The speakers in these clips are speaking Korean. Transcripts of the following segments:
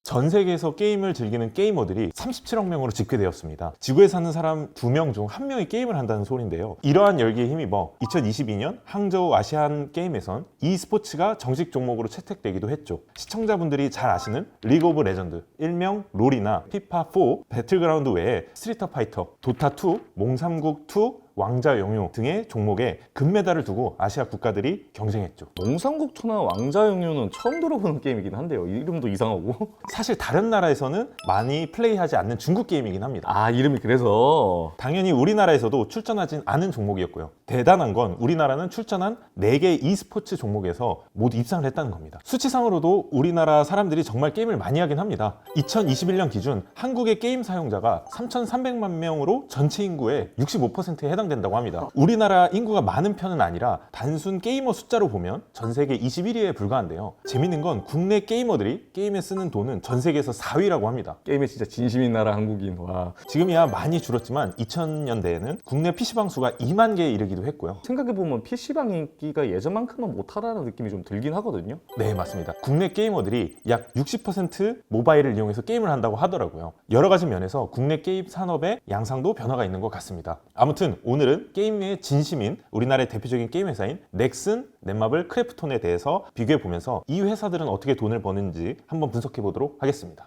전 세계에서 게임을 즐기는 게이머들이 37억 명으로 집계되었습니다. 지구에 사는 사람 2명 중 1명이 게임을 한다는 소리인데요. 이러한 열기에 힘입어 2022년 항저우 아시안 게임에선 e스포츠가 정식 종목으로 채택되기도 했죠. 시청자분들이 잘 아시는 리그 오브 레전드, 일명 롤이나 피파4, 배틀그라운드 외에 스트리트 파이터, 도타2, 몽삼국2, 왕자 영유 등의 종목에 금메달을 두고 아시아 국가들이 경쟁했죠. 몽상국투나 왕자영유는 처음 들어보는 게임이긴 한데요. 이름도 이상하고. 사실 다른 나라에서는 많이 플레이하지 않는 중국 게임이긴 합니다. 아, 이름이 그래서. 당연히 우리나라에서도 출전하진 않은 종목이었고요. 대단한 건 우리나라는 출전한 4개 e스포츠 종목에서 모두 입상을 했다는 겁니다. 수치상으로도 우리나라 사람들이 정말 게임을 많이 하긴 합니다. 2021년 기준 한국의 게임 사용자가 3,300만 명으로 전체 인구의 65%에 해당된다고 합니다. 우리나라 인구가 많은 편은 아니라 단순 게이머 숫자로 보면 전 세계 21위에 불과한데요. 재밌는 건 국내 게이머들이 게임에 쓰는 돈은 전 세계에서 4위라고 합니다. 게임에 진짜 진심인 나라 한국인. 와. 지금이야 많이 줄었지만 2000년대에는 국내 PC방 수가 2만 개에 이르기도 했고요. 생각해보면 PC방 인기가 예전만큼은 못하다는 느낌이 좀 들긴 하거든요. 네, 맞습니다. 국내 게이머들이 약 60% 모바일을 이용해서 게임을 한다고 하더라고요. 여러 가지 면에서 국내 게임 산업의 양상도 변화가 있는 것 같습니다. 아무튼 오늘은 게임의 진심인 우리나라의 대표적인 게임 회사인 넥슨, 넷마블, 크래프톤에 대해서 비교해보면서 이 회사들은 어떻게 돈을 버는지 한번 분석해보도록 하겠습니다.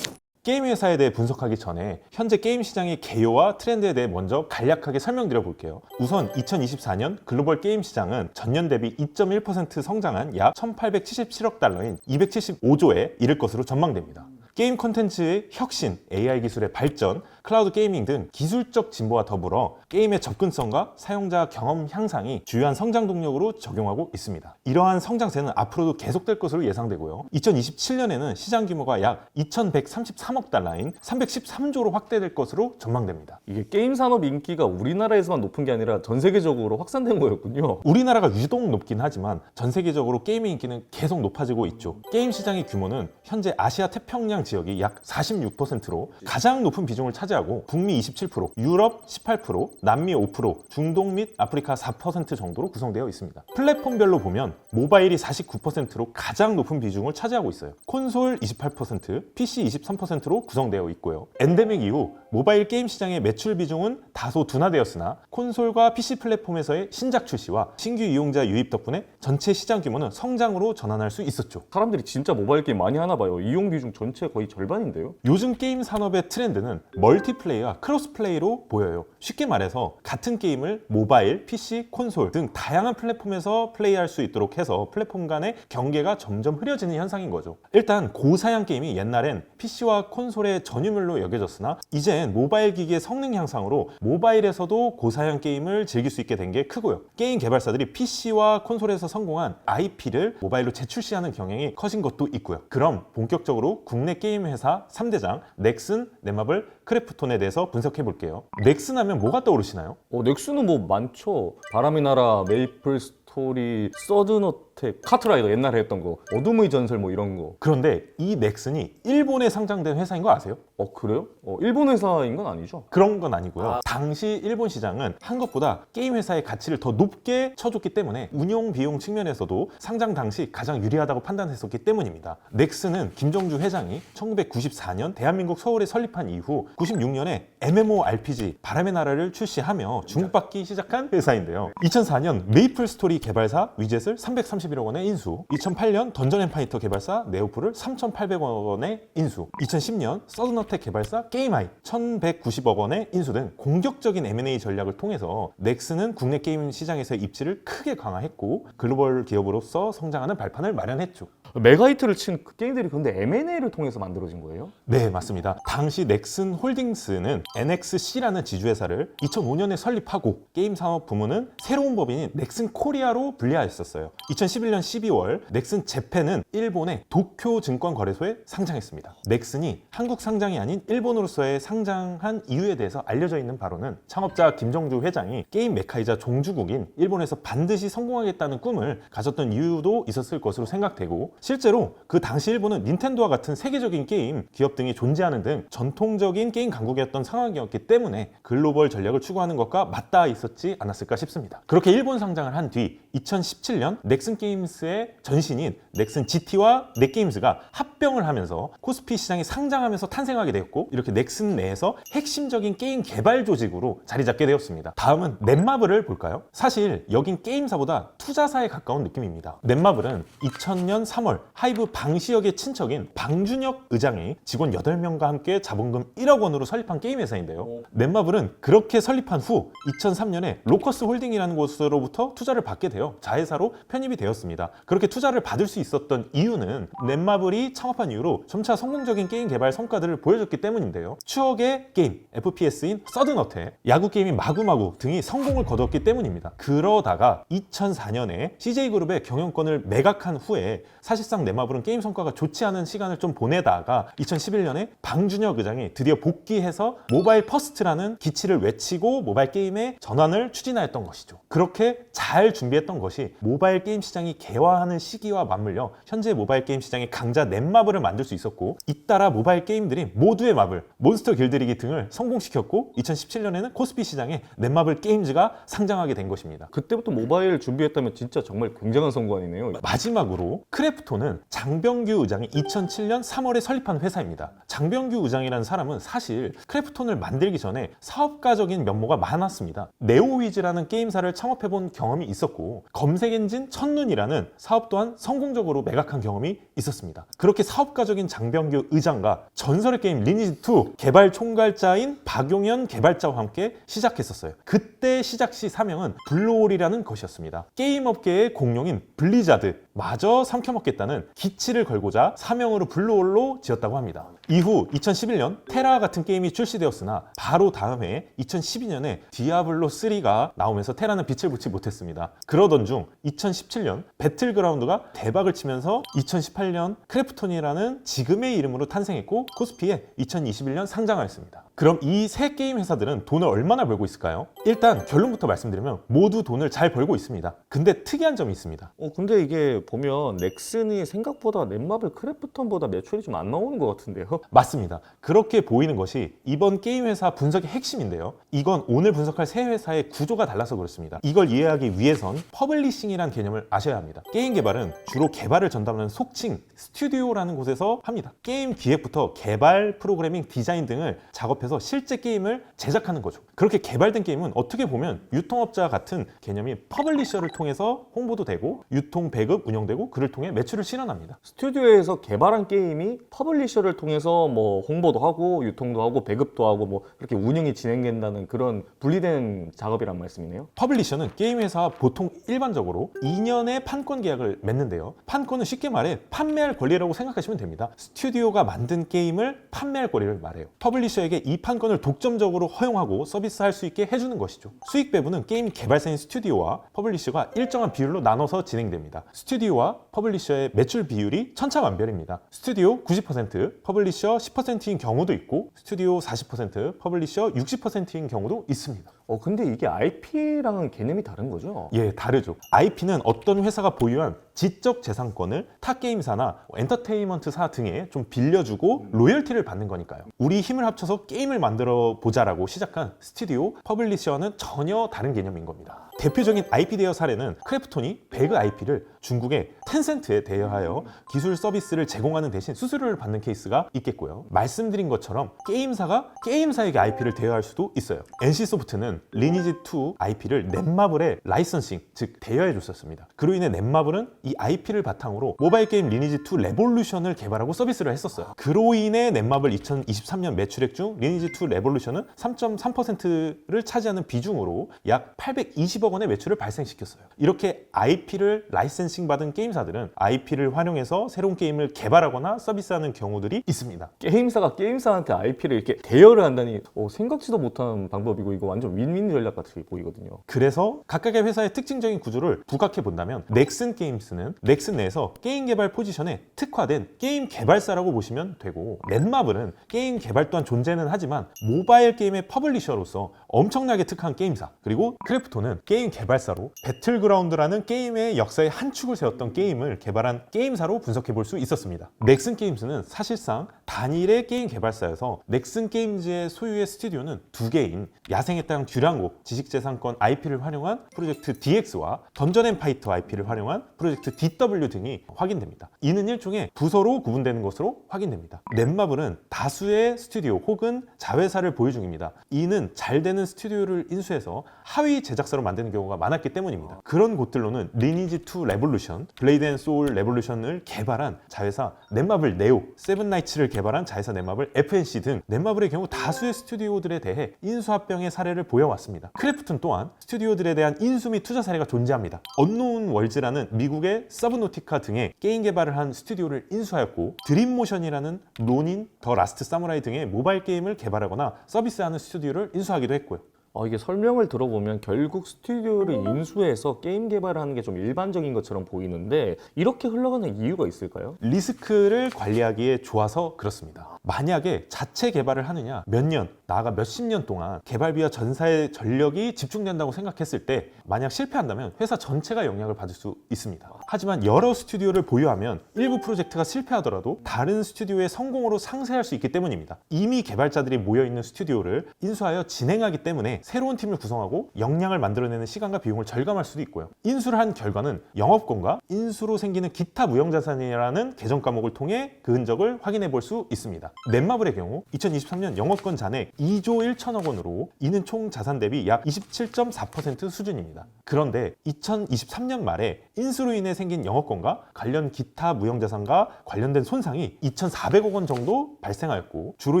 게임 회사에 대해 분석하기 전에 현재 게임 시장의 개요와 트렌드에 대해 먼저 간략하게 설명드려 볼게요. 우선 2024년 글로벌 게임 시장은 전년 대비 2.1% 성장한 약 1,877억 달러인 275조에 이를 것으로 전망됩니다. 게임 콘텐츠의 혁신, AI 기술의 발전, 클라우드 게이밍 등 기술적 진보와 더불어 게임의 접근성과 사용자 경험 향상이 주요한 성장 동력으로 적용하고 있습니다. 이러한 성장세는 앞으로도 계속될 것으로 예상되고요. 2027년에는 시장 규모가 약 2,133억 달러인 313조로 확대될 것으로 전망됩니다. 이게 게임 산업 인기가 우리나라에서만 높은 게 아니라 전 세계적으로 확산된 거였군요. 우리나라가 유독 높긴 하지만 전 세계적으로 게임의 인기는 계속 높아지고 있죠. 게임 시장의 규모는 현재 아시아 태평양 지역이 약 46%로 가장 높은 비중을 차지하고 북미 27%, 유럽 18%, 남미 5%, 중동 및 아프리카 4% 정도로 구성되어 있습니다. 플랫폼별로 보면 모바일이 49%로 가장 높은 비중을 차지하고 있어요. 콘솔 28%, PC 23%로 구성되어 있고요. 엔데믹 이후 모바일 게임 시장의 매출 비중은 다소 둔화되었으나 콘솔과 PC 플랫폼에서의 신작 출시와 신규 이용자 유입 덕분에 전체 시장 규모는 성장으로 전환할 수 있었죠. 사람들이 진짜 모바일 게임 많이 하나 봐요. 이용 비중 전체 거의 절반인데요. 요즘 게임 산업의 트렌드는 멀티플레이와 크로스플레이로 보여요. 쉽게 말해서 같은 게임을 모바일, PC, 콘솔 등 다양한 플랫폼에서 플레이할 수 있도록 해서 플랫폼 간의 경계가 점점 흐려지는 현상인 거죠. 일단 고사양 게임이 옛날엔 PC와 콘솔의 전유물로 여겨졌으나 이젠 모바일 기기의 성능 향상으로 모바일에서도 고사양 게임을 즐길 수 있게 된 게 크고요. 게임 개발사들이 PC와 콘솔에서 성공한 IP를 모바일로 재출시하는 경향이 커진 것도 있고요. 그럼 본격적으로 국내 게임 회사 3대장 넥슨, 넷마블, 크래프톤에 대해서 분석해 볼게요. 넥슨 하면 뭐가 떠오르시나요? 넥슨은 뭐 많죠. 바람의 나라, 메이플 스토리, 서든어택, 카트라이더 옛날에 했던 거, 어둠의 전설 뭐 이런 거. 그런데 이 넥슨이 일본에 상장된 회사인 거 아세요? 그래요? 일본 회사인 건 아니죠? 그런 건 아니고요. 당시 일본 시장은 한국보다 게임 회사의 가치를 더 높게 쳐줬기 때문에 운용 비용 측면에서도 상장 당시 가장 유리하다고 판단했었기 때문입니다. 넥슨은 김정주 회장이 1994년 대한민국 서울에 설립한 이후 96년에 MMORPG 바람의 나라를 출시하며 주목받기 시작한 회사인데요. 2004년 메이플 스토리 개발사 위젯을 331억 원에 인수, 2008년 던전 앤 파이터 개발사 네오프를 3,800억 원에 인수, 2010년 서든어택 개발사 게임아이 1,190억 원에 인수 등 공격적인 M&A 전략을 통해서 넥슨은 국내 게임 시장에서의 입지를 크게 강화했고 글로벌 기업으로서 성장하는 발판을 마련했죠. 메가히트를 친 그 게임들이 근데 M&A를 통해서 만들어진 거예요? 네, 맞습니다. 당시 넥슨 홀딩스는 NXC라는 지주회사를 2005년에 설립하고 게임 산업 부문은 새로운 법인인 넥슨 코리아로 투자로 분리하였었어요. 2011년 12월 넥슨 재팬은 일본의 도쿄 증권거래소에 상장했습니다. 넥슨이 한국 상장이 아닌 일본으로서의 상장한 이유에 대해서 알려져 있는 바로는 창업자 김정주 회장이 게임 메카이자 종주국인 일본에서 반드시 성공하겠다는 꿈을 가졌던 이유도 있었을 것으로 생각되고, 실제로 그 당시 일본은 닌텐도와 같은 세계적인 게임 기업 등이 존재하는 등 전통적인 게임 강국이었던 상황이었기 때문에 글로벌 전략을 추구하는 것과 맞닿아 있었지 않았을까 싶습니다. 그렇게 일본 상장을 한 뒤 2017년 넥슨 게임스의 전신인 넥슨 GT와 넷게임즈가 합병을 하면서 코스피 시장이 상장하면서 탄생하게 되었고, 이렇게 넥슨 내에서 핵심적인 게임 개발 조직으로 자리 잡게 되었습니다. 다음은 넷마블을 볼까요? 사실 여긴 게임사보다 투자사에 가까운 느낌입니다. 넷마블은 2000년 3월 하이브 방시혁의 친척인 방준혁 의장이 직원 8명과 함께 자본금 1억 원으로 설립한 게임 회사인데요. 넷마블은 그렇게 설립한 후 2003년에 로커스 홀딩이라는 곳으로부터 투자를 받게 되어 자회사로 편입이 되었습니다. 그렇게 투자를 받을 수 있었던 이유는 넷마블이 창업한 이후로 점차 성공적인 게임 개발 성과들을 보여줬기 때문인데요. 추억의 게임, FPS인 서든어택, 야구 게임인 마구마구 등이 성공을 거뒀기 때문입니다. 그러다가 2004년에 CJ그룹의 경영권을 매각한 후에 사실상 넷마블은 게임 성과가 좋지 않은 시간을 좀 보내다가 2011년에 방준혁 의장이 드디어 복귀해서 모바일 퍼스트라는 기치를 외치고 모바일 게임의 전환을 추진하였던 것이죠. 그렇게 잘 준비했던 것이 모바일 게임 시장이 개화하는 시기와 맞물려 현재 모바일 게임 시장의 강자 넷마블을 만들 수 있었고, 잇따라 모바일 게임들이 모두의 마블, 몬스터 길들이기 등을 성공시켰고 2017년에는 코스피 시장에 넷마블 게임즈가 상장하게 된 것입니다. 그때부터 모바일 준비했다면 진짜 정말 굉장한 성공이네요. 마지막으로 크래프톤은 장병규 의장이 2007년 3월에 설립한 회사입니다. 장병규 의장이라는 사람은 사실 크래프톤을 만들기 전에 사업가적인 면모가 많았습니다. 네오위즈라는 게임사를 창업해본 경험이 있었고, 검색 엔진 첫눈이라는 사업 또한 성공적으로 매각한 경험이 있었습니다. 그렇게 사업가적인 장병규 의장과 전설의 게임 리니지2 개발 총괄자인 박용현 개발자와 함께 시작했었어요. 그때 시작 시 사명은 블루홀이라는 것이었습니다. 게임 업계의 공룡인 블리자드 마저 삼켜먹겠다는 기치를 걸고자 사명으로 블루홀로 지었다고 합니다. 이후 2011년 테라 같은 게임이 출시되었으나 바로 다음 해 2012년에 디아블로3가 나오면서 테라는 빛을 보지 못했습니다. 그러던 중 2017년 배틀그라운드가 대박을 치면서 2018년 크래프톤이라는 지금의 이름으로 탄생했고 코스피에 2021년 상장하였습니다. 그럼 이 세 게임 회사들은 돈을 얼마나 벌고 있을까요? 일단 결론부터 말씀드리면 모두 돈을 잘 벌고 있습니다. 근데 특이한 점이 있습니다. 근데 이게 보면 넥슨이 생각보다 넷마블 크래프톤보다 매출이 좀 안 나오는 것 같은데요? 맞습니다. 그렇게 보이는 것이 이번 게임 회사 분석의 핵심인데요. 이건 오늘 분석할 세 회사의 구조가 달라서 그렇습니다. 이걸 이해하기 위해선 퍼블리싱이라는 개념을 아셔야 합니다. 게임 개발은 주로 개발을 전담하는 속칭 스튜디오라는 곳에서 합니다. 게임 기획부터 개발, 프로그래밍, 디자인 등을 작업해서 실제 게임을 제작하는 거죠. 그렇게 개발된 게임은 어떻게 보면 유통업자 같은 개념이 퍼블리셔를 통해서 홍보도 되고 유통, 배급, 운영되고 그를 통해 매출을 실현합니다. 스튜디오에서 개발한 게임이 퍼블리셔를 통해서 뭐 홍보도 하고 유통도 하고 배급도 하고 뭐 그렇게 운영이 진행된다는 그런 분리된 작업이란 말씀이네요. 퍼블리셔는 게임 회사와 보통 일반적으로 2년의 판권 계약을 맺는데요. 판권은 쉽게 말해 판매할 권리라고 생각하시면 됩니다. 스튜디오가 만든 게임을 판매할 권리를 말해요. 퍼블리셔에게 이 판권을 독점적으로 허용하고 서비스할 수 있게 해주는 것이죠. 수익 배분은 게임 개발사인 스튜디오와 퍼블리셔가 일정한 비율로 나눠서 진행됩니다. 스튜디오와 퍼블리셔의 매출 비율이 천차만별입니다. 스튜디오 90%, 퍼블리셔 10%인 경우도 있고 스튜디오 40%, 퍼블리셔 60%인 경우도 있습니다. 근데 이게 IP랑은 개념이 다른 거죠? 예, 다르죠. IP는 어떤 회사가 보유한 지적 재산권을 타 게임사나 엔터테인먼트사 등에 좀 빌려주고 로열티를 받는 거니까요. 우리 힘을 합쳐서 게임을 만들어 보자라고 시작한 스튜디오, 퍼블리셔는 전혀 다른 개념인 겁니다. 대표적인 IP 대여 사례는 크래프톤이 배그 IP를 중국의 텐센트에 대여하여 기술 서비스를 제공하는 대신 수수료를 받는 케이스가 있겠고요. 말씀드린 것처럼 게임사가 게임사에게 IP를 대여할 수도 있어요. NC소프트는 리니지2 IP를 넷마블에 라이선싱, 즉 대여해 줬었습니다. 그로 인해 넷마블은 이 IP를 바탕으로 모바일 게임 리니지2 레볼루션을 개발하고 서비스를 했었어요. 그로 인해 넷마블 2023년 매출액 중 리니지2 레볼루션은 3.3%를 차지하는 비중으로 약 820억 원의 매출을 발생시켰어요. 이렇게 IP를 라이센싱 라이선싱 받은 게임사들은 IP를 활용해서 새로운 게임을 개발하거나 서비스하는 경우들이 있습니다. 게임사가 게임사한테 IP를 이렇게 대여를 한다니 생각지도 못한 방법이고 이거 완전 윈윈 전략 같이 보이거든요. 그래서 각각의 회사의 특징적인 구조를 부각해 본다면 넥슨 게임스는 넥슨 내에서 게임 개발 포지션에 특화된 게임 개발사라고 보시면 되고, 넷마블은 게임 개발 또한 존재는 하지만 모바일 게임의 퍼블리셔로서 엄청나게 특화한 게임사, 그리고 크래프톤은 게임 개발사로 배틀그라운드라는 게임의 역사의 한 축을 세웠던 게임을 개발한 게임사로 분석해 볼 수 있었습니다. 넥슨 게임즈는 사실상 단일의 게임 개발사여서 넥슨 게임즈의 소유의 스튜디오는 두 개인 야생의 땅 듀랑고 지식재산권 IP를 활용한 프로젝트 DX와 던전 앤 파이터 IP를 활용한 프로젝트 DW 등이 확인됩니다. 이는 일종의 부서로 구분되는 것으로 확인됩니다. 넷마블은 다수의 스튜디오 혹은 자회사를 보유 중입니다. 이는 잘 되는 스튜디오를 인수해서 하위 제작사로 만드는 경우가 많았기 때문입니다. 그런 곳들로는 리니지2 레볼루션, 블레이드 앤 소울 레볼루션을 개발한 자회사 넷마블 네오, 세븐나이츠를 개발한 자회사 넷마블 FNC 등 넷마블의 경우 다수의 스튜디오들에 대해 인수합병의 사례를 보여왔습니다. 크래프톤 또한 스튜디오들에 대한 인수 및 투자 사례가 존재합니다. 언노운 월즈라는 미국의 서브노티카 등의 게임 개발을 한 스튜디오를 인수하였고, 드림모션이라는 로닌, 더 라스트 사무라이 등의 모바일 게임을 개발하거나 서비스하는 스튜디오를 인수하기도 했고요. 이게 설명을 들어보면 결국 스튜디오를 인수해서 게임 개발을 하는 게 좀 일반적인 것처럼 보이는데 이렇게 흘러가는 이유가 있을까요? 리스크를 관리하기에 좋아서 그렇습니다. 만약에 자체 개발을 하느냐, 몇 년, 나아가 몇십 년 동안 개발비와 전사의 전력이 집중된다고 생각했을 때 만약 실패한다면 회사 전체가 영향을 받을 수 있습니다. 하지만 여러 스튜디오를 보유하면 일부 프로젝트가 실패하더라도 다른 스튜디오의 성공으로 상쇄할 수 있기 때문입니다. 이미 개발자들이 모여있는 스튜디오를 인수하여 진행하기 때문에 새로운 팀을 구성하고 역량을 만들어내는 시간과 비용을 절감할 수도 있고요. 인수를 한 결과는 영업권과 인수로 생기는 기타 무형자산이라는 계정 과목을 통해 그 흔적을 확인해 볼 수 있습니다. 넷마블의 경우 2023년 영업권 잔액 2조 1천억 원으로 이는 총 자산 대비 약 27.4% 수준입니다. 그런데 2023년 말에 인수로 인해 생긴 영업권과 관련 기타 무형자산과 관련된 손상이 2,400억 원 정도 발생하였고, 주로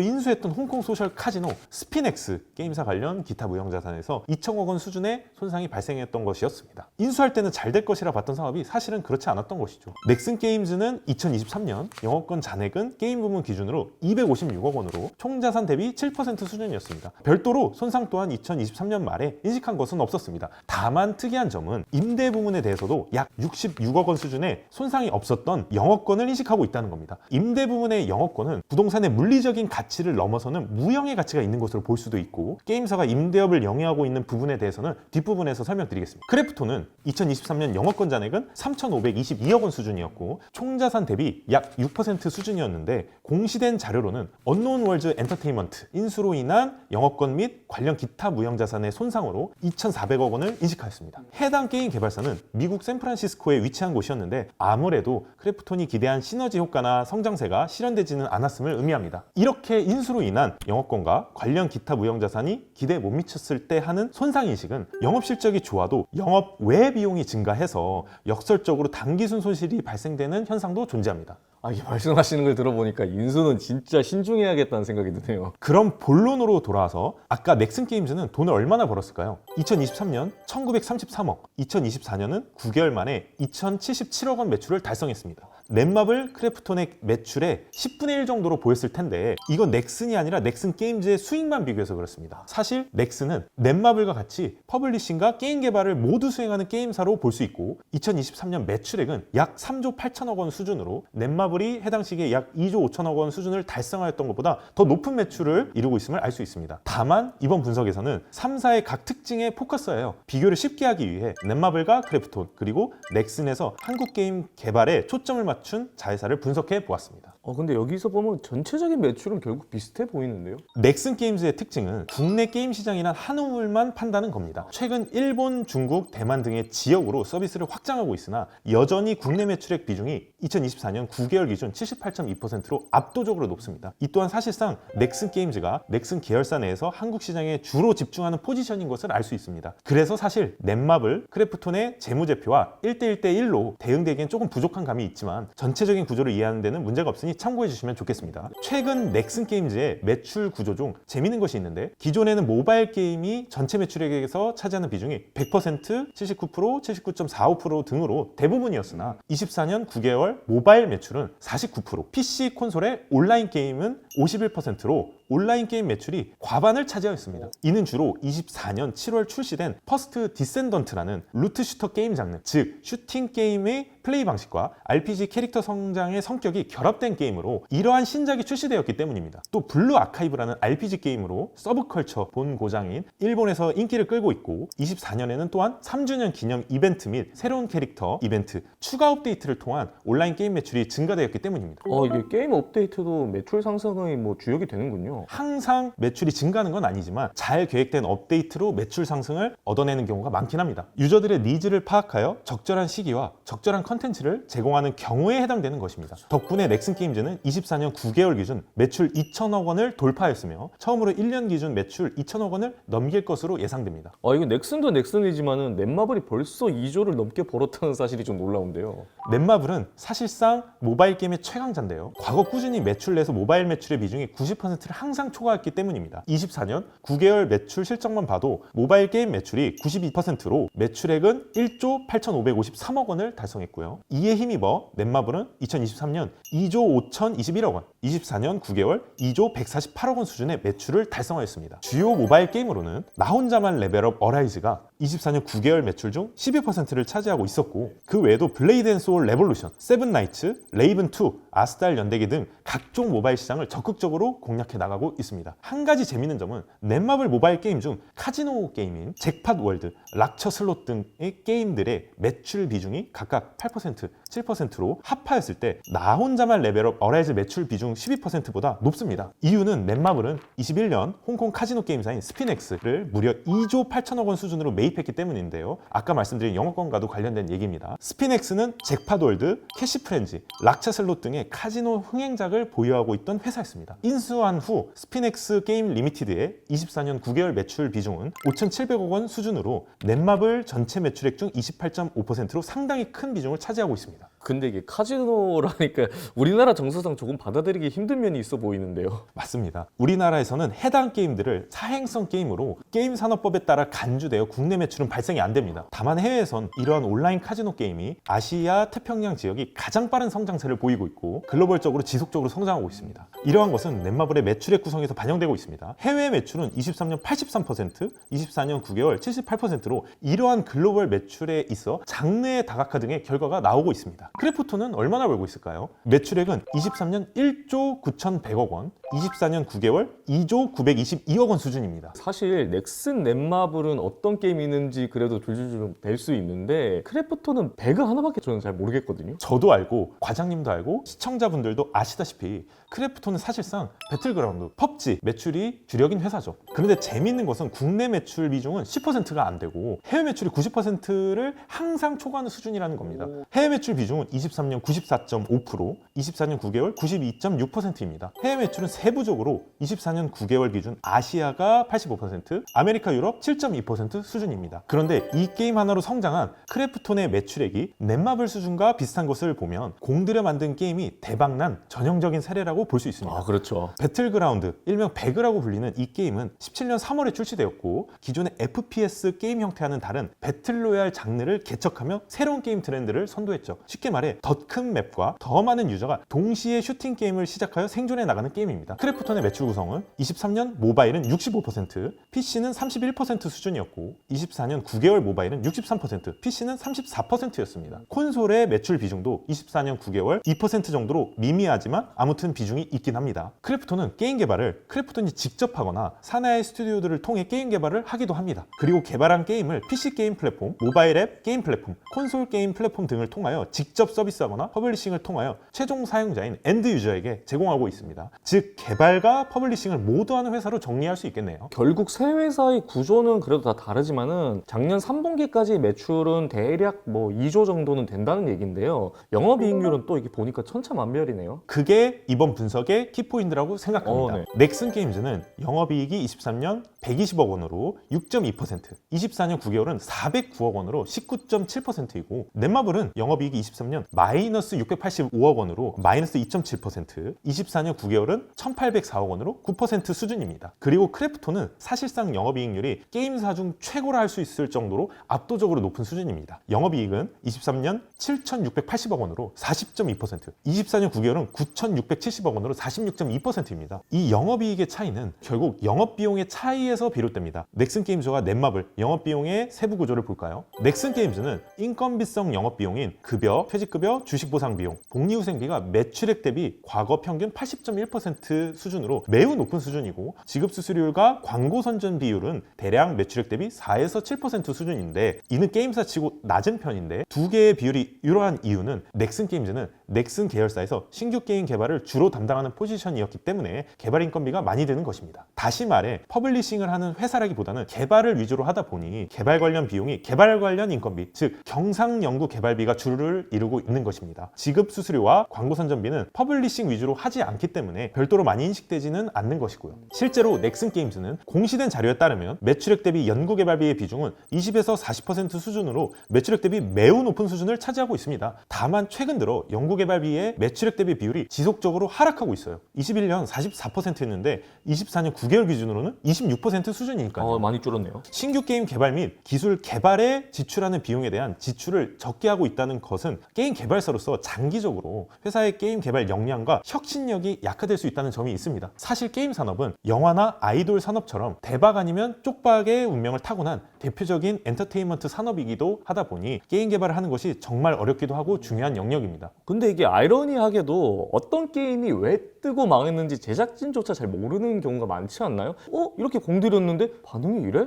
인수했던 홍콩 소셜 카지노 스피넥스 게임사 관련 기타 무형자산에서 2천억 원 수준의 손상이 발생했던 것이었습니다. 인수할 때는 잘 될 것이라 봤던 사업이 사실은 그렇지 않았던 것이죠. 넥슨 게임즈는 2023년 영업권 잔액은 게임 부문 기준으로 256억 원으로 총 자산 대비 7% 수준이었습니다. 별도로 손상 또한 2023년 말에 인식한 것은 없었습니다. 다만 특이한 점은 임대 부문에 대해서도 약 66억 원 수준의 손상이 없었던 영업권을 인식하고 있다는 겁니다. 임대 부문의 영업권은 부동산의 물리적인 가치를 넘어서는 무형의 가치가 있는 것으로 볼 수도 있고, 게임사가 임대업을 영위하고 있는 부분에 대해서는 뒷부분에서 설명드리겠습니다. 크래프톤은 2023년 영업권 잔액은 3,522억 원 수준이었고 총 자산 대비 약 6% 수준이었는데, 공시된 자료로는 언노운 월즈 엔터테인먼트 인수로 인한 영업권 및 관련 기타 무형자산의 손상으로 2,400억 원을 인식하였습니다. 해당 게임 개발사는 미국 샌프란시스코에 위치한 곳이었는데 아무래도 크래프톤이 기대한 시너지 효과나 성장세가 실현되지는 않았음을 의미합니다. 이렇게 인수로 인한 영업권과 관련 기타 무형자산이 기대에 못 미쳤을 때 하는 손상인식은 영업실적이 좋아도 영업 외 비용이 증가해서 역설적으로 단기순 손실이 발생되는 현상도 존재합니다. 이게 말씀하시는 걸 들어보니까 인수는 진짜 신중해야겠다는 생각이 드네요. 그럼 본론으로 돌아와서 아까 넥슨 게임즈는 돈을 얼마나 벌었을까요? 2023년 1933억, 2024년은 9개월 만에 2077억 원 매출을 달성했습니다. 넷마블 크래프톤의 매출의 10분의 1 정도로 보였을 텐데 이건 넥슨이 아니라 넥슨 게임즈의 수익만 비교해서 그렇습니다. 사실 넥슨은 넷마블과 같이 퍼블리싱과 게임 개발을 모두 수행하는 게임사로 볼 수 있고 2023년 매출액은 약 3조 8천억 원 수준으로 넷마블이 해당 시기에 약 2조 5천억 원 수준을 달성하였던 것보다 더 높은 매출을 이루고 있음을 알 수 있습니다. 다만 이번 분석에서는 3사의 각 특징에 포커스하여 비교를 쉽게 하기 위해 넷마블과 크래프톤 그리고 넥슨에서 한국 게임 개발에 초점을 맞춘 자회사를 분석해 보았습니다. 근데 여기서 보면 전체적인 매출은 결국 비슷해 보이는데요? 넥슨 게임즈의 특징은 국내 게임 시장이란 한 우물만 판다는 겁니다. 최근 일본, 중국, 대만 등의 지역으로 서비스를 확장하고 있으나 여전히 국내 매출액 비중이 2024년 9개월 기준 78.2%로 압도적으로 높습니다. 이 또한 사실상 넥슨 게임즈가 넥슨 계열사 내에서 한국 시장에 주로 집중하는 포지션인 것을 알 수 있습니다. 그래서 사실 넷마블, 크래프톤의 재무제표와 1대1대1로 대응되기엔 조금 부족한 감이 있지만 전체적인 구조를 이해하는 데는 문제가 없으니 있으니 참고해 주시면 좋겠습니다. 최근 넥슨 게임즈의 매출 구조 중 재밌는 것이 있는데 기존에는 모바일 게임이 전체 매출액에서 차지하는 비중이 100%, 79%, 79.45% 등으로 대부분이었으나 24년 9개월 모바일 매출은 49%, PC 콘솔의 온라인 게임은 51%로 온라인 게임 매출이 과반을 차지하였습니다. 이는 주로 24년 7월 출시된 퍼스트 디센던트라는 루트 슈터 게임 장르, 즉 슈팅 게임의 플레이 방식과 RPG 캐릭터 성장의 성격이 결합된 게임으로 이러한 신작이 출시되었기 때문입니다. 또 블루 아카이브라는 RPG 게임으로 서브컬처 본 고장인 일본에서 인기를 끌고 있고 24년에는 또한 3주년 기념 이벤트 및 새로운 캐릭터 이벤트, 추가 업데이트를 통한 온라인 게임 매출이 증가되었기 때문입니다. 이게 게임 업데이트도 매출 상승의 뭐 주역이 되는군요. 항상 매출이 증가하는 건 아니지만 잘 계획된 업데이트로 매출 상승을 얻어내는 경우가 많긴 합니다. 유저들의 니즈를 파악하여 적절한 시기와 적절한 컨텐츠를 제공하는 경우에 해당되는 것입니다. 덕분에 넥슨 게임즈는 24년 9개월 기준 매출 2천억 원을 돌파했으며 처음으로 1년 기준 매출 2천억 원을 넘길 것으로 예상됩니다. 이거 넥슨도 넥슨이지만은 넷마블이 벌써 2조를 넘게 벌었다는 사실이 좀 놀라운데요. 넷마블은 사실상 모바일 게임의 최강자인데요. 과거 꾸준히 매출 내에서 모바일 매출의 비중이 90%를 항상 초과했기 때문입니다. 24년 9개월 매출 실적만 봐도 모바일 게임 매출이 92%로 매출액은 1조 8,553억 원을 달성했고요. 이에 힘입어 넷마블은 2023년 2조 5,021억 원, 24년 9개월 2조 148억 원 수준의 매출을 달성하였습니다. 주요 모바일 게임으로는 나 혼자만 레벨업 어라이즈가 24년 9개월 매출 중 12%를 차지하고 있었고 그 외에도 블레이드 앤 소울 레볼루션, 세븐나이츠, 레이븐2, 아스달 연대기 등 각종 모바일 시장을 적극적으로 공략해 나가고 있습니다. 한 가지 재밌는 점은 넷마블 모바일 게임 중 카지노 게임인 잭팟 월드, 락처 슬롯 등의 게임들의 매출 비중이 각각 8%, 7%로 합하였을 때 나 혼자만 레벨업 어라이즈 매출 비중 12%보다 높습니다. 이유는 넷마블은 21년 홍콩 카지노 게임사인 스피넥스를 무려 2조 8천억 원 수준으로 매입했기 때문인데요. 아까 말씀드린 영어권과도 관련된 얘기입니다. 스피넥스는 잭팟월드, 캐시프렌즈, 락차 슬롯 등의 카지노 흥행작을 보유하고 있던 회사였습니다. 인수한 후 스피넥스 게임 리미티드의 24년 9개월 매출 비중은 5,700억 원 수준으로 넷마블 전체 매출액 중 28.5%로 상당히 큰 비중을 차지하고 있습니다. 근데 이게 카지노라니까 우리나라 정서상 조금 받아들이기 힘든 면이 있어 보이는데요. 맞습니다. 우리나라에서는 해당 게임들을 사행성 게임으로 게임 산업법에 따라 간주되어 국내 매출은 발생이 안 됩니다. 다만 해외에선 이러한 온라인 카지노 게임이 아시아 태평양 지역이 가장 빠른 성장세를 보이고 있고 글로벌적으로 지속적으로 성장하고 있습니다. 이러한 것은 넷마블의 매출액 구성에서 반영되고 있습니다. 해외 매출은 23년 83%, 24년 9개월 78%로 이러한 글로벌 매출에 있어 장르의 다각화 등의 결과가 나오고 있습니다. 크래프톤은 얼마나 벌고 있을까요? 매출액은 23년 1조 9,100억 원, 24년 9개월 2조 922억 원 수준입니다. 사실 넥슨 넷마블은 어떤 게임이 있는지 그래도 줄줄줄 될 수 있는데 크래프톤은 배그 하나밖에 저는 잘 모르겠거든요. 저도 알고 과장님도 알고 시청자분들도 아시다시피 크래프톤은 사실상 배틀그라운드, 펍지 매출이 주력인 회사죠. 그런데 재미있는 것은 국내 매출 비중은 10%가 안 되고 해외 매출이 90%를 항상 초과하는 수준이라는 겁니다. 해외 매출 비중은 23년 94.5%, 24년 9개월 92.6%입니다. 해외 매출은 세부적으로 24년 9개월 기준 아시아가 85%, 아메리카 유럽 7.2% 수준입니다. 그런데 이 게임 하나로 성장한 크래프톤의 매출액이 넷마블 수준과 비슷한 것을 보면 공들여 만든 게임이 대박난 전형적인 사례라고 볼 수 있습니다. 그렇죠. 배틀그라운드, 일명 배그라고 불리는 이 게임은 17년 3월에 출시되었고 기존의 FPS 게임 형태와는 다른 배틀로얄 장르를 개척하며 새로운 게임 트렌드를 선도했죠. 쉽게 말해 더 큰 맵과 더 많은 유저가 동시에 슈팅 게임을 시작하여 생존해 나가는 게임입니다. 크래프톤의 매출 구성은 23년 모바일은 65%, PC는 31% 수준이었고 24년 9개월 모바일은 63%, PC는 34%였습니다. 콘솔의 매출 비중도 24년 9개월 2% 정도로 미미하지만 아무튼 비중이 있긴 합니다. 크래프톤은 게임 개발을 크래프톤이 직접 하거나 사내의 스튜디오들을 통해 게임 개발을 하기도 합니다. 그리고 개발한 게임을 PC 게임 플랫폼, 모바일 앱 게임 플랫폼, 콘솔 게임 플랫폼 등을 통하여 직접 서비스하거나 퍼블리싱을 통하여 최종 사용자인 엔드 유저에게 제공하고 있습니다. 즉 즉 개발과 퍼블리싱을 모두 하는 회사로 정리할 수 있겠네요. 결국 세 회사의 구조는 그래도 다 다르지만은 작년 3분기까지 매출은 대략 뭐 2조 정도는 된다는 얘기인데요. 영업이익률은 또 이게 보니까 천차만별이네요. 그게 이번 분석의 키포인트라고 생각합니다. 네. 넥슨 게임즈는 영업이익이 23년 120억 원으로 6.2%, 24년 9개월은 409억 원으로 19.7%이고 넷마블은 영업이익이 23년 마이너스 685억 원으로 마이너스 2.7%, 24년 9개월은 1,804억 원으로 9% 수준입니다. 그리고 크래프톤은 사실상 영업이익률이 게임사 중 최고라 할 수 있을 정도로 압도적으로 높은 수준입니다. 영업이익은 23년 7,680억 원으로 40.2%, 24년 9개월은 9,670억 원으로 46.2%입니다. 이 영업이익의 차이는 결국 영업비용의 차이에서 비롯됩니다. 넥슨 게임즈와 넷마블 영업비용의 세부 구조를 볼까요? 넥슨 게임즈는 인건비성 영업비용인 급여, 퇴직급여, 주식보상비용, 복리후생비가 매출액 대비 과거 평균 80.1% 수준으로 매우 높은 수준이고 지급수수료율과 광고선전 비율은 대략 매출액 대비 4에서 7% 수준인데 이는 게임사 치고 낮은 편인데 두 개의 비율이 이러한 이유는 넥슨 게임즈는 넥슨 계열사에서 신규 게임 개발을 주로 담당하는 포지션이었기 때문에 개발 인건비가 많이 드는 것입니다. 다시 말해 퍼블리싱을 하는 회사라기보다는 개발을 위주로 하다 보니 개발 관련 비용이 개발 관련 인건비, 즉 경상연구 개발비가 주를 이루고 있는 것입니다. 지급 수수료와 광고 선전비는 퍼블리싱 위주로 하지 않기 때문에 별도로 많이 인식되지는 않는 것이고요. 실제로 넥슨 게임즈는 공시된 자료에 따르면 매출액 대비 연구 개발비의 비중은 20에서 40% 수준으로 매출액 대비 매우 높은 수준을 차지하고 있습니다. 다만 최근 들어 연구 개발비의 매출액 대비 비율이 지속적으로 하락하고 있어요. 21년 44%였는데 24년 9개월 기준으로는 26% 수준이니까요. 많이 줄었네요. 신규 게임 개발 및 기술 개발에 지출하는 비용에 대한 지출을 적게 하고 있다는 것은 게임 개발사로서 장기적으로 회사의 게임 개발 역량과 혁신력이 약화될 수 있다는 점이 있습니다. 사실 게임 산업은 영화나 아이돌 산업처럼 대박 아니면 쪽박의 운명을 타고난 대표적인 엔터테인먼트 산업이기도 하다 보니 게임 개발을 하는 것이 정말 어렵기도 하고 중요한 영역입니다. 근데 이게 아이러니하게도 어떤 게임이 왜 뜨고 망했는지 제작진조차 잘 모르는 경우가 많지 않나요? 이렇게 공들였는데 반응이 이래?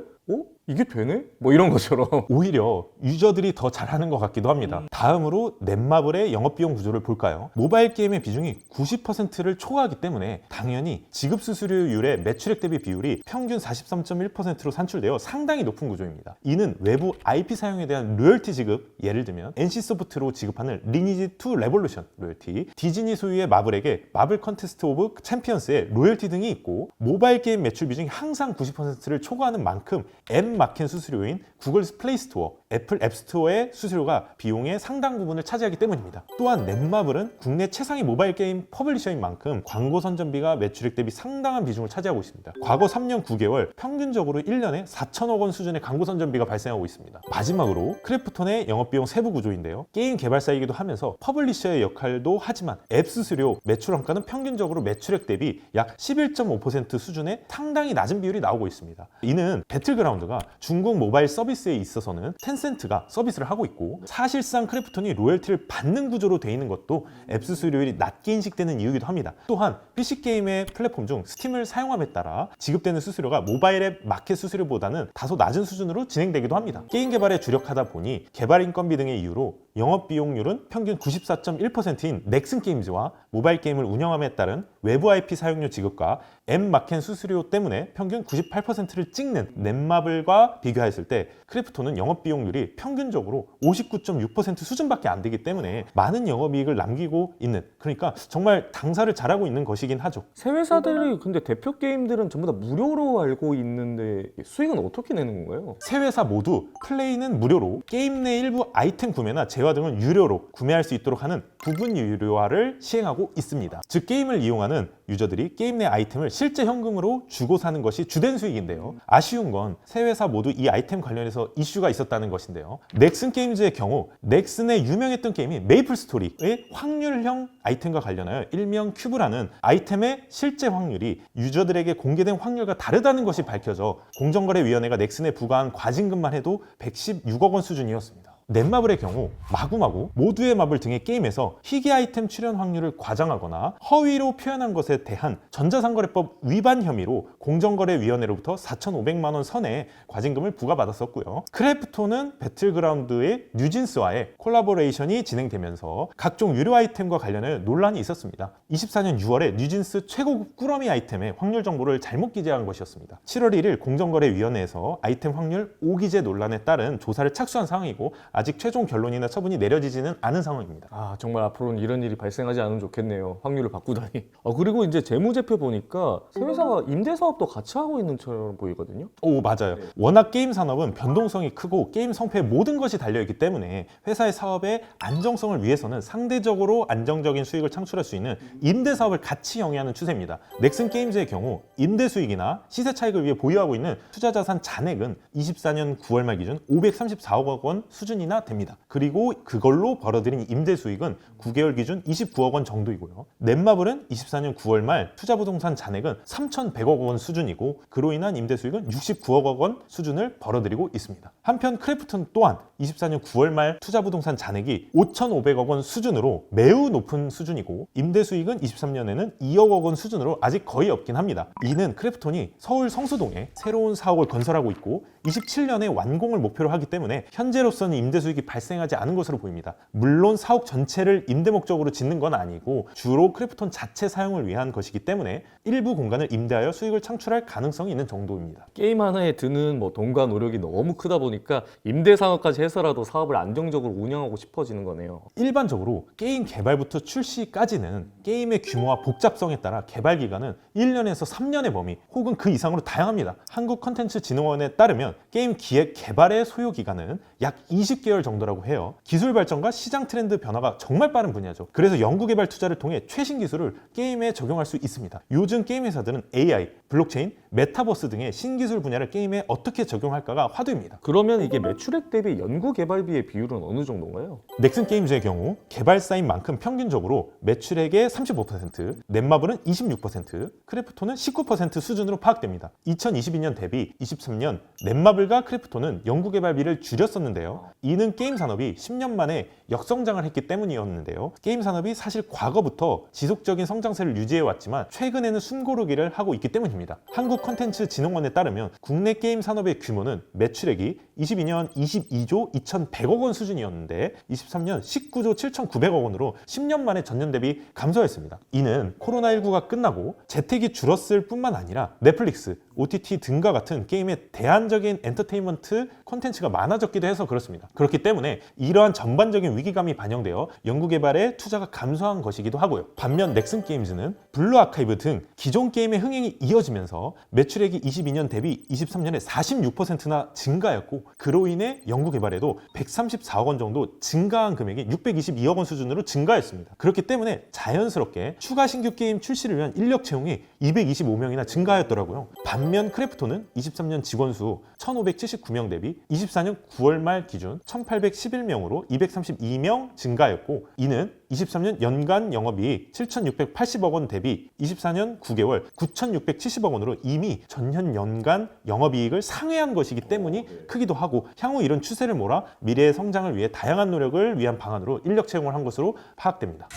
이게 되네? 뭐 이런 것처럼. 오히려 유저들이 더 잘하는 것 같기도 합니다. 다음으로 넷마블의 영업비용 구조를 볼까요? 모바일 게임의 비중이 90%를 초과하기 때문에 당연히 지급수수료율의 매출액 대비 비율이 평균 43.1%로 산출되어 상당히 높은 구조입니다. 이는 외부 IP 사용에 대한 로열티 지급, 예를 들면 NC소프트로 지급하는 리니지2 레볼루션 로열티, 디즈니 소유의 마블에게 마블 컨테스트 오브 챔피언스의 로열티 등이 있고 모바일 게임 매출 비중이 항상 90%를 초과하는 만큼 앱 마켓 수수료인 구글 플레이 스토어, 애플 앱 스토어의 수수료가 비용의 상당 부분을 차지하기 때문입니다. 또한 넷마블은 국내 최상위 모바일 게임 퍼블리셔인 만큼 광고 선전비가 매출액 대비 상당한 비중을 차지하고 있습니다. 과거 3년 9개월 평균적으로 1년에 4천억 원 수준의 광고 선전비가 발생하고 있습니다. 마지막으로 크래프톤의 영업비용 세부 구조인데요. 게임 개발사이기도 하면서 퍼블리셔의 역할도 하지만 앱 수수료, 매출 원가는 평균적으로 매출액 대비 약 11.5% 수준의 상당히 낮은 비율이 나오고 있습니다. 이는 배틀그라운드가 중국 모바일 서비스에 있어서는 텐센트가 서비스를 하고 있고 사실상 크래프톤이 로열티를 받는 구조로 돼 있는 것도 앱 수수료율이 낮게 인식되는 이유이기도 합니다. 또한 PC게임의 플랫폼 중 스팀을 사용함에 따라 지급되는 수수료가 모바일 앱 마켓 수수료보다는 다소 낮은 수준으로 진행되기도 합니다. 게임 개발에 주력하다 보니 개발 인건비 등의 이유로 영업비용률은 평균 94.1%인 넥슨 게임즈와 모바일 게임을 운영함에 따른 외부 IP 사용료 지급과 앱 마켓 수수료 때문에 평균 98%를 찍는 넷마블과 비교했을 때 크래프톤은 영업비용률이 평균적으로 59.6% 수준밖에 안 되기 때문에 많은 영업이익을 남기고 있는, 그러니까 정말 장사를 잘하고 있는 것이긴 하죠. 새 회사들이 근데 대표 게임들은 전부 다 무료로 알고 있는데 수익은 어떻게 내는 건가요? 세 회사 모두 플레이는 무료로 게임 내 일부 아이템 구매나 재화 등은 유료로 구매할 수 있도록 하는 부분 유료화를 시행하고 있습니다. 즉 게임을 이용하는 유저들이 게임 내 아이템을 실제 현금으로 주고 사는 것이 주된 수익인데요. 아쉬운 건 세 회사 모두 이 아이템 관련해서 이슈가 있었다는 것인데요. 넥슨 게임즈의 경우 넥슨의 유명했던 게임이 메이플 스토리의 확률형 아이템과 관련하여 일명 큐브라는 아이템의 실제 확률이 유저들에게 공개된 확률과 다르다는 것이 밝혀져 공정거래위원회가 넥슨에 부과한 과징금만 해도 116억 원 수준이었습니다. 넷마블의 경우 마구마구 모두의 마블 등의 게임에서 희귀 아이템 출현 확률을 과장하거나 허위로 표현한 것에 대한 전자상거래법 위반 혐의로 공정거래위원회로부터 4,500만 원 선의 과징금을 부과받았었고요. 크래프톤은 배틀그라운드의 뉴진스와의 콜라보레이션이 진행되면서 각종 유료 아이템과 관련해 논란이 있었습니다. 24년 6월에 뉴진스 최고급 꾸러미 아이템의 확률 정보를 잘못 기재한 것이었습니다. 7월 1일 공정거래위원회에서 아이템 확률 오기재 논란에 따른 조사를 착수한 상황이고 아직 최종 결론이나 처분이 내려지지는 않은 상황입니다. 아, 정말 앞으로는 이런 일이 발생하지 않으면 좋겠네요. 확률을 바꾸다니. 그리고 이제 재무제표 보니까 새 회사가 임대사업도 같이 하고 있는 처럼 보이거든요. 오, 맞아요. 워낙 게임 산업은 변동성이 크고 게임 성패에 모든 것이 달려있기 때문에 회사의 사업의 안정성을 위해서는 상대적으로 안정적인 수익을 창출할 수 있는 임대 사업을 같이 영위하는 추세입니다. 넥슨 게임즈의 경우 임대 수익이나 시세 차익을 위해 보유하고 있는 투자 자산 잔액은 24년 9월 말 기준 534억 원 수준이나 됩니다. 그리고 그걸로 벌어들인 임대 수익은 9개월 기준 29억 원 정도이고요. 넷마블은 24년 9월 말 투자 부동산 잔액은 3,100억 원 수준이고 그로 인한 임대 수익은 69억 원 수준을 벌어들이고 있습니다. 한편 크래프톤 또한 24년 9월 말 투자 부동산 잔액이 5,500억 원 수준으로 매우 높은 수준이고 임대 수익은 23년에는 2억 원 수준으로 아직 거의 없긴 합니다. 이는 크래프톤이 서울 성수동에 새로운 사옥을 건설하고 있고 27년에 완공을 목표로 하기 때문에 현재로서는 임대 수익이 발생하지 않은 것으로 보입니다. 물론 사옥 전체를 임대 목적으로 짓는 건 아니고 주로 크래프톤 자체 사용을 위한 것이기 때문에 일부 공간을 임대하여 수익을 창출할 가능성이 있는 정도입니다. 게임 하나에 드는 돈과 노력이 너무 크다 보니까 임대 상업까지 해서라도 사업을 안정적으로 운영하고 싶어지는 거네요. 일반적으로 게임 개발부터 출시까지는 게임의 규모와 복잡성에 따라 개발 기간은 1년에서 3년의 범위 혹은 그 이상으로 다양합니다. 한국컨텐츠진흥원에 따르면 게임 기획 개발의 소요 기간은 약 20개월 정도라고 해요. 기술 발전과 시장 트렌드 변화가 정말 빠른 분야죠. 그래서 연구개발 투자를 통해 최신 기술을 게임에 적용할 수 있습니다. 요즘 게임 회사들은 AI, 블록체인, 메타버스 등의 신기술 분야를 게임에 어떻게 적용할까가 화두입니다. 그러면 이게 매출액 대비 연구 개발비의 비율은 어느 정도인가요? 넥슨 게임즈의 경우 개발사인 만큼 평균적으로 매출액의 35%, 넷마블은 26%, 크래프톤은 19% 수준으로 파악됩니다. 2022년 대비 23년 넷마블과 크래프톤은 연구개발비를 줄였었는데요. 이는 게임 산업이 10년 만에 역성장을 했기 때문이었는데요. 게임 산업이 사실 과거부터 지속적인 성장세를 유지해왔지만 최근에는 숨고르기를 하고 있기 때문입니다. 한국컨텐츠진흥원에 따르면 국내 게임 산업의 규모는 매출액이 22년 22조 2,100억 원 수준이었는데 23년 19조 7,900억 원으로 10년 만에 전년 대비 감소했습니다. 이는 코로나19가 끝나고 재택이 줄었을 뿐만 아니라 넷플릭스, OTT 등과 같은 게임의 대안적인 엔터테인먼트 콘텐츠가 많아졌기도 해서 그렇습니다. 그렇기 때문에 이러한 전반적인 위기감이 반영되어 연구개발에 투자가 감소한 것이기도 하고요. 반면 넥슨 게임즈는 블루 아카이브 등 기존 게임의 흥행이 이어지면서 매출액이 22년 대비 23년에 46%나 증가했고 그로 인해 연구개발에도 134억 원 정도 증가한 금액이 622억 원 수준으로 증가했습니다. 그렇기 때문에 자연스럽게 추가 신규 게임 출시를 위한 인력 채용이 225명이나 증가하였더라고요. 반면 크래프톤은 23년 직원 수 1,579명 대비 24년 9월 말 기준 1,811명으로 232명 증가했고 이는 23년 연간 영업이익 7,680억 원 대비 24년 9개월 9,670억 원으로 이미 전년 연간 영업이익을 상회한 것이기 때문이 크기도 하고 향후 이런 추세를 몰아 미래의 성장을 위해 다양한 노력을 위한 방안으로 인력 채용을 한 것으로 파악됩니다.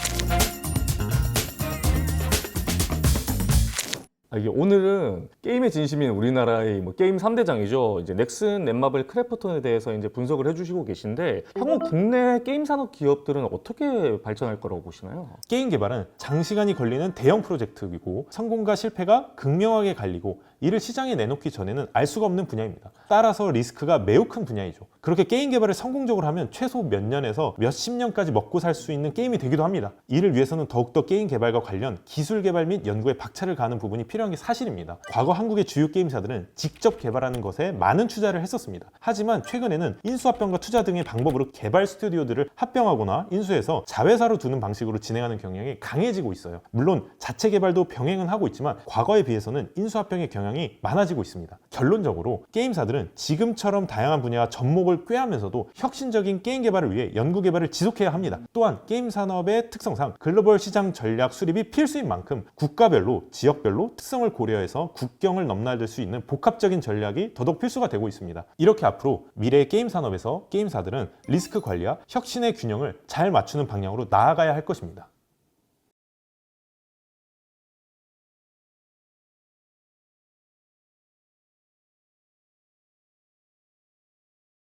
이게 오늘은 게임의 진심인 우리나라의 게임 3대장이죠. 이제 넥슨, 넷마블, 크래프톤에 대해서 이제 분석을 해주시고 계신데 향후 국내 게임 산업 기업들은 어떻게 발전할 거라고 보시나요? 게임 개발은 장시간이 걸리는 대형 프로젝트이고 성공과 실패가 극명하게 갈리고 이를 시장에 내놓기 전에는 알 수가 없는 분야입니다. 따라서 리스크가 매우 큰 분야이죠. 그렇게 게임 개발을 성공적으로 하면 최소 몇 년에서 몇십 년까지 먹고 살 수 있는 게임이 되기도 합니다. 이를 위해서는 더욱더 게임 개발과 관련 기술 개발 및 연구에 박차를 가하는 부분이 필요한 게 사실입니다. 과거 한국의 주요 게임사들은 직접 개발하는 것에 많은 투자를 했었습니다. 하지만 최근에는 인수합병과 투자 등의 방법으로 개발 스튜디오들을 합병하거나 인수해서 자회사로 두는 방식으로 진행하는 경향이 강해지고 있어요. 물론 자체 개발도 병행은 하고 있지만 과거에 비해서는 인수합병의 경향이 많아지고 있습니다. 결론적으로 게임사들은 지금처럼 다양한 분야와 접목을 기록을 꾀하면서도 혁신적인 게임 개발을 위해 연구 개발을 지속해야 합니다. 또한 게임 산업의 특성상 글로벌 시장 전략 수립이 필수인 만큼 국가별로 지역별로 특성을 고려해서 국경을 넘나들 수 있는 복합적인 전략이 더더욱 필수가 되고 있습니다. 이렇게 앞으로 미래의 게임 산업에서 게임사들은 리스크 관리와 혁신의 균형을 잘 맞추는 방향으로 나아가야 할 것입니다.